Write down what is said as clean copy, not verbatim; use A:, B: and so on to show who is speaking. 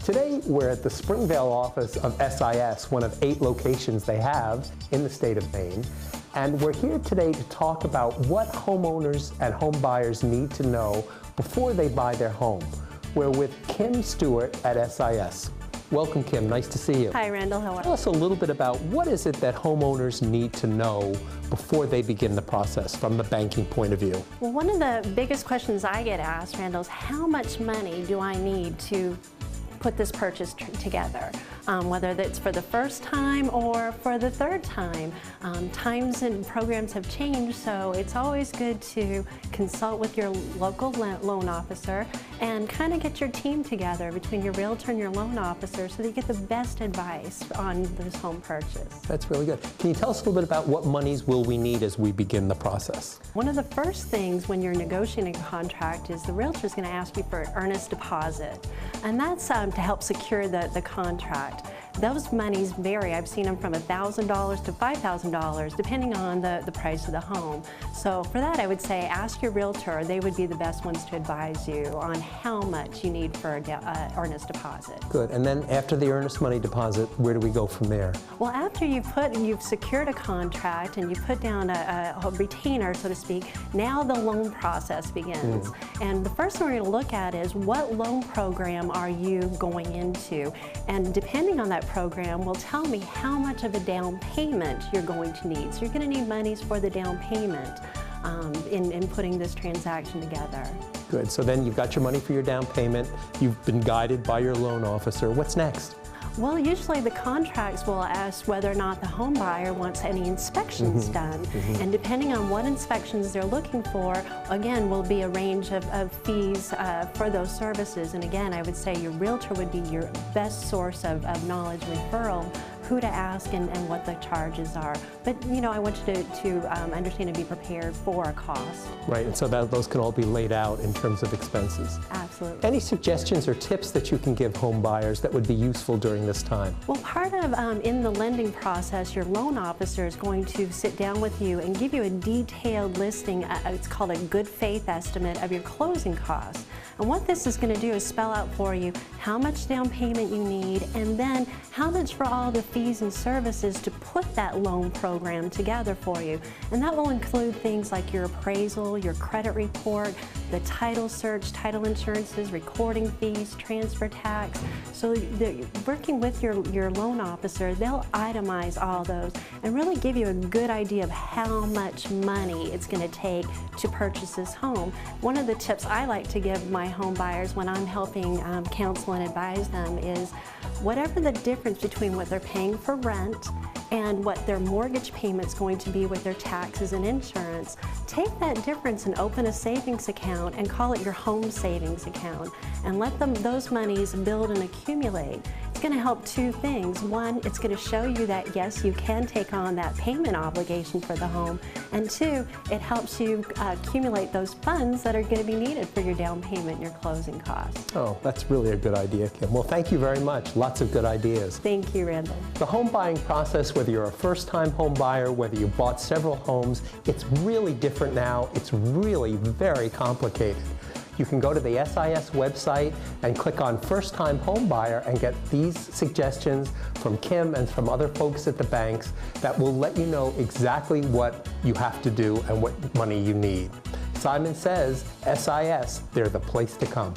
A: Today, we're at the Springvale office of SIS, one of 8 locations they have in the state of Maine. And we're here today to talk about what homeowners and home buyers need to know before they buy their home. We're with Kim Stewart at SIS. Welcome, Kim. Nice to see you.
B: Hi, Randall. How are you?
A: Tell us a little bit about what is it that homeowners need to know before they begin the process from the banking point of view.
B: Well, one of the biggest questions I get asked, Randall, is how much money do I need to put this purchase together, whether it's for the first time or for the third time. Times and programs have changed, so it's always good to consult with your local loan officer and kind of get your team together between your realtor and your loan officer so that you get the best advice on this home purchase.
A: That's really good. Can you tell us a little bit about what monies will we need as we begin the process?
B: One of the first things when you're negotiating a contract is the realtor is going to ask you for an earnest deposit, and that's to help secure the contract. Those monies vary. I've seen them from $1,000 to $5,000 depending on the price of the home. So for that, I would say ask your realtor. They would be the best ones to advise you on how much you need for an earnest deposit.
A: Good. And then after the earnest money deposit, where do we go from there?
B: Well, after you've secured a contract and you put down a retainer, so to speak, now the loan process begins. And the first thing we're going to look at is what loan program are you going into? And depending on that program will tell me how much of a down payment you're going to need. So you're going to need monies for the down payment in putting this transaction together.
A: Good. So then you've got your money for your down payment. You've been guided by your loan officer. What's next?
B: Well, usually the contracts will ask whether or not the home buyer wants any inspections done. And depending on what inspections they're looking for, again, will be a range of fees for those services. And again, I would say your realtor would be your best source of knowledge referral, who to ask and what the charges are. But, you know, I want you to understand and be prepared for a cost.
A: Right, and so those can all be laid out in terms of expenses.
B: Absolutely.
A: Any suggestions or tips that you can give home buyers that would be useful during this time?
B: Well, part of in the lending process, your loan officer is going to sit down with you and give you a detailed listing. It's called a good faith estimate of your closing costs. And what this is going to do is spell out for you how much down payment you need and then how much for all the fees and services to put that loan program together for you. And that will include things like your appraisal, your credit report, the title search, title insurances, recording fees, transfer tax. So working with your loan officer, they'll itemize all those and really give you a good idea of how much money it's going to take to purchase this home. One of the tips I like to give my home buyers when I'm helping counsel and advise them is whatever the difference between what they're paying for rent and what their mortgage payment's going to be with their taxes and insurance, take that difference and open a savings account and call it your home savings account and let those monies build and accumulate. It's going to help 2 things. One, it's going to show you that yes, you can take on that payment obligation for the home, and 2, it helps you accumulate those funds that are going to be needed for your down payment and your closing costs.
A: Oh, that's really a good idea, Kim. Well, thank you very much. Lots of good ideas.
B: Thank you, Randall.
A: The home buying process, whether you're a first-time home buyer, whether you bought several homes, it's really different now. It's really very complicated. You can go to the SIS website and click on First Time Home Buyer and get these suggestions from Kim and from other folks at the banks that will let you know exactly what you have to do and what money you need. Simon says, SIS, they're the place to come.